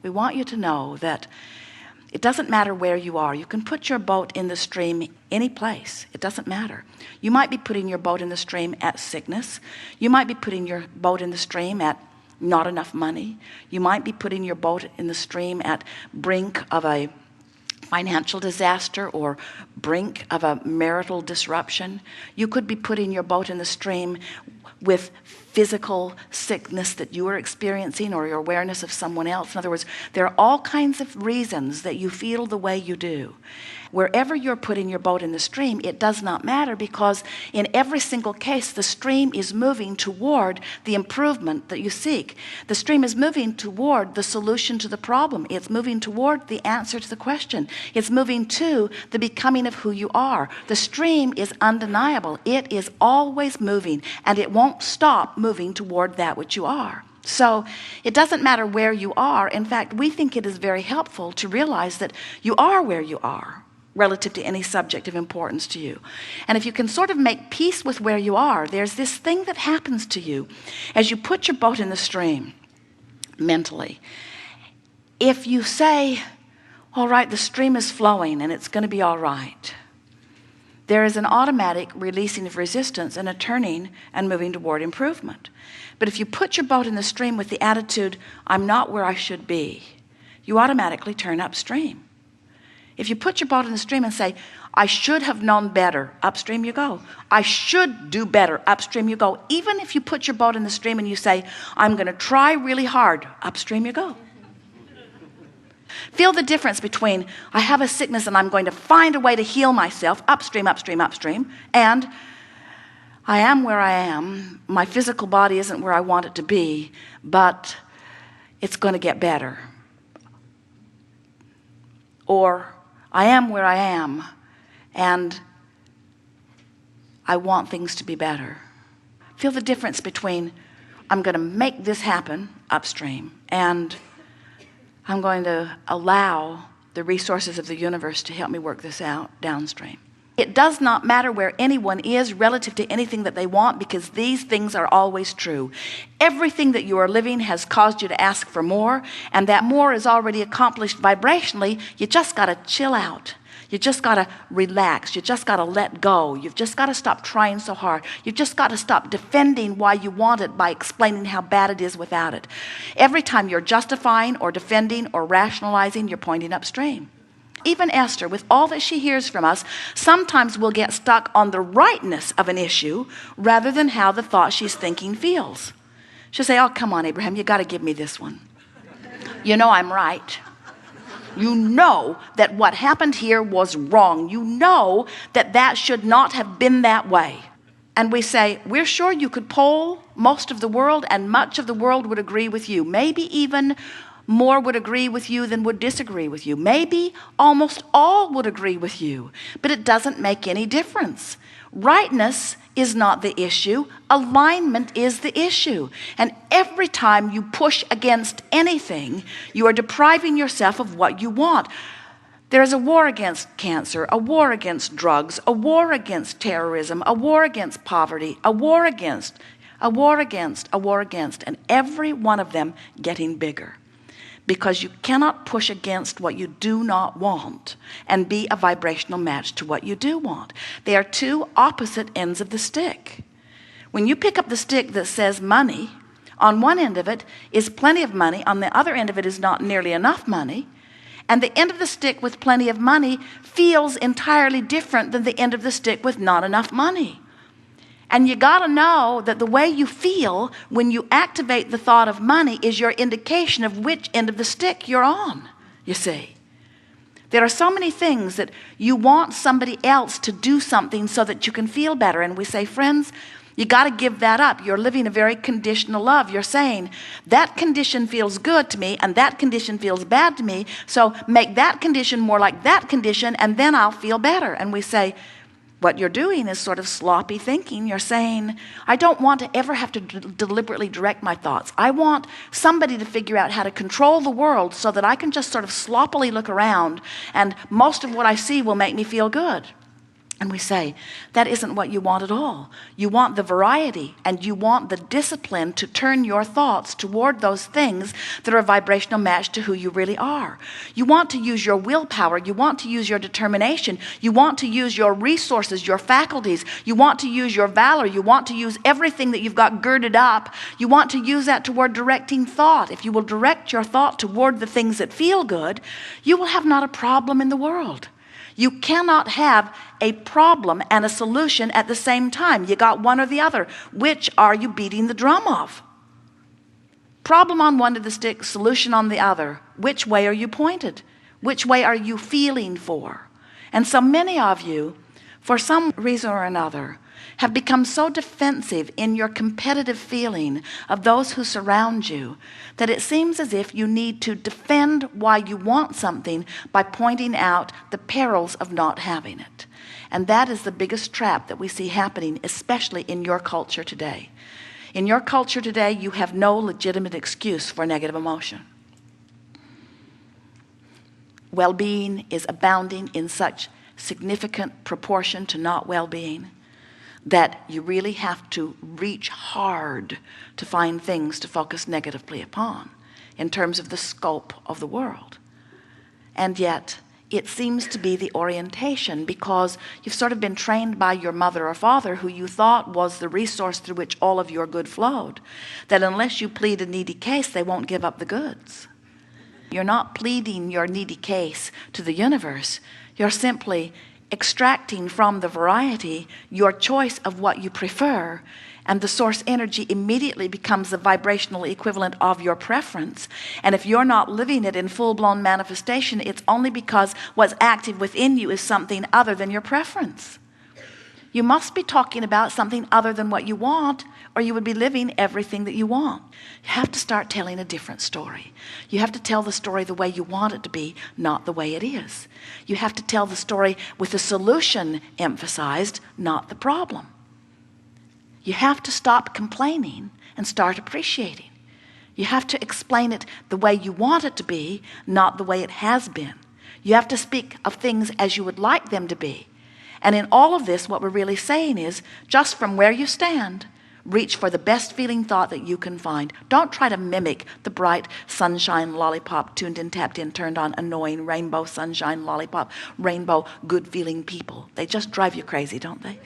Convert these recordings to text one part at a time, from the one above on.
We want you to know that it doesn't matter where you are. You can put your boat in the stream any place. It doesn't matter. You might be putting your boat in the stream at sickness. You might be putting your boat in the stream at not enough money. You might be putting your boat in the stream at brink of a financial disaster or brink of a marital disruption. You could be putting your boat in the stream with physical sickness that you are experiencing, or your awareness of someone else. In other words, there are all kinds of reasons that you feel the way you do. Wherever you're putting your boat in the stream, it does not matter, because in every single case, the stream is moving toward the improvement that you seek. The stream is moving toward the solution to the problem. It's moving toward the answer to the question. It's moving to the becoming of who you are. The stream is undeniable. It is always moving, and it won't stop moving toward that which you are. So it doesn't matter where you are. In fact, we think it is very helpful to realize that you are where you are relative to any subject of importance to you. And if you can sort of make peace with where you are, there's this thing that happens to you as you put your boat in the stream mentally. If you say, all right, the stream is flowing and it's going to be all right, there is an automatic releasing of resistance and a turning and moving toward improvement. But if you put your boat in the stream with the attitude, I'm not where I should be, you automatically turn upstream. If you put your boat in the stream and say, I should have known better, upstream you go. I should do better, upstream you go. Even if you put your boat in the stream and you say, I'm going to try really hard, upstream you go. Feel the difference between, I have a sickness and I'm going to find a way to heal myself, upstream, upstream, upstream, and I am where I am. My physical body isn't where I want it to be, but it's going to get better. Or I am where I am, and I want things to be better. Feel the difference between, I'm going to make this happen, upstream, and I'm going to allow the resources of the universe to help me work this out, downstream. It does not matter where anyone is relative to anything that they want, because these things are always true. Everything that you are living has caused you to ask for more, and that more is already accomplished vibrationally. You just got to chill out. You just got to relax. You just got to let go. You've just got to stop trying so hard. You've just got to stop defending why you want it by explaining how bad it is without it. Every time you're justifying or defending or rationalizing, you're pointing upstream. Even Esther, with all that she hears from us, sometimes will get stuck on the rightness of an issue rather than how the thought she's thinking feels. She'll say, oh, come on, Abraham, you got to give me this one. You know I'm right. You know that what happened here was wrong. You know that that should not have been that way. And we say, we're sure you could poll most of the world, and much of the world would agree with you. Maybe even more would agree with you than would disagree with you. Maybe almost all would agree with you, but it doesn't make any difference. Rightness is not the issue. Alignment is the issue. And every time you push against anything, you are depriving yourself of what you want. There is a war against cancer, a war against drugs, a war against terrorism, a war against poverty, a war against, and every one of them getting bigger. Because you cannot push against what you do not want and be a vibrational match to what you do want. They are two opposite ends of the stick. When you pick up the stick that says money, on one end of it is plenty of money, on the other end of it is not nearly enough money, and the end of the stick with plenty of money feels entirely different than the end of the stick with not enough money. And you got to know that the way you feel when you activate the thought of money is your indication of which end of the stick you're on, you see. There are so many things that you want somebody else to do something so that you can feel better. And we say, friends, you got to give that up. You're living a very conditional love. You're saying, that condition feels good to me and that condition feels bad to me. So make that condition more like that condition and then I'll feel better. And we say, what you're doing is sort of sloppy thinking. You're saying, I don't want to ever have to deliberately direct my thoughts. I want somebody to figure out how to control the world so that I can just sort of sloppily look around and most of what I see will make me feel good. And we say, that isn't what you want at all. You want the variety, and you want the discipline to turn your thoughts toward those things that are a vibrational match to who you really are. You want to use your willpower. You want to use your determination. You want to use your resources, your faculties. You want to use your valor. You want to use everything that you've got girded up. You want to use that toward directing thought. If you will direct your thought toward the things that feel good, you will have not a problem in the world. You cannot have a problem and a solution at the same time. You got one or the other. Which are you beating the drum of? Problem on one of the sticks, solution on the other. Which way are you pointed? Which way are you feeling for? And so many of you, for some reason or another, have become so defensive in your competitive feeling of those who surround you that it seems as if you need to defend why you want something by pointing out the perils of not having it. And that is the biggest trap that we see happening, especially in your culture today. In your culture today, you have no legitimate excuse for negative emotion. Well-being is abounding in such significant proportion to not well-being that you really have to reach hard to find things to focus negatively upon in terms of the scope of the world. And yet, it seems to be the orientation because you've sort of been trained by your mother or father who you thought was the resource through which all of your good flowed, that unless you plead a needy case, they won't give up the goods. You're not pleading your needy case to the universe. You're simply extracting from the variety your choice of what you prefer, and the source energy immediately becomes the vibrational equivalent of your preference. And if you're not living it in full-blown manifestation, it's only because what's active within you is something other than your preference. You must be talking about something other than what you want, or you would be living everything that you want. You have to start telling a different story. You have to tell the story the way you want it to be, not the way it is. You have to tell the story with the solution emphasized, not the problem. You have to stop complaining and start appreciating. You have to explain it the way you want it to be, not the way it has been. You have to speak of things as you would like them to be. And in all of this, what we're really saying is, just from where you stand, reach for the best feeling thought that you can find. Don't try to mimic the bright sunshine lollipop, tuned in, tapped in, turned on, annoying rainbow sunshine lollipop, rainbow good feeling people. They just drive you crazy, don't they?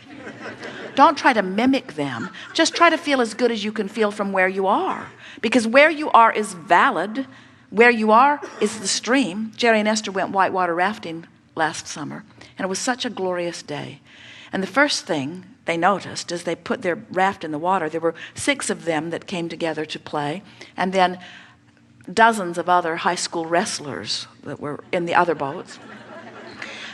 Don't try to mimic them. Just try to feel as good as you can feel from where you are. Because where you are is valid. Where you are is the stream. Jerry and Esther went whitewater rafting last summer, and it was such a glorious day. And the first thing they noticed as they put their raft in the water, there were 6 of them that came together to play, and then dozens of other high school wrestlers that were in the other boats.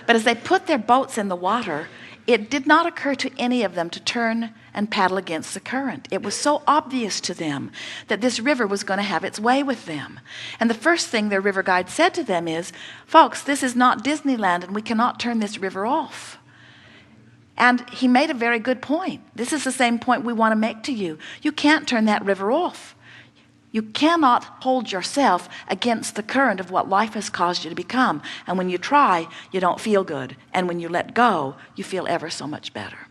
But as they put their boats in the water, it did not occur to any of them to turn and paddle against the current. It was so obvious to them that this river was going to have its way with them. And the first thing their river guide said to them is, folks, this is not Disneyland and we cannot turn this river off. And he made a very good point. This is the same point we want to make to you. You can't turn that river off. You cannot hold yourself against the current of what life has caused you to become. And when you try, you don't feel good. And when you let go, you feel ever so much better.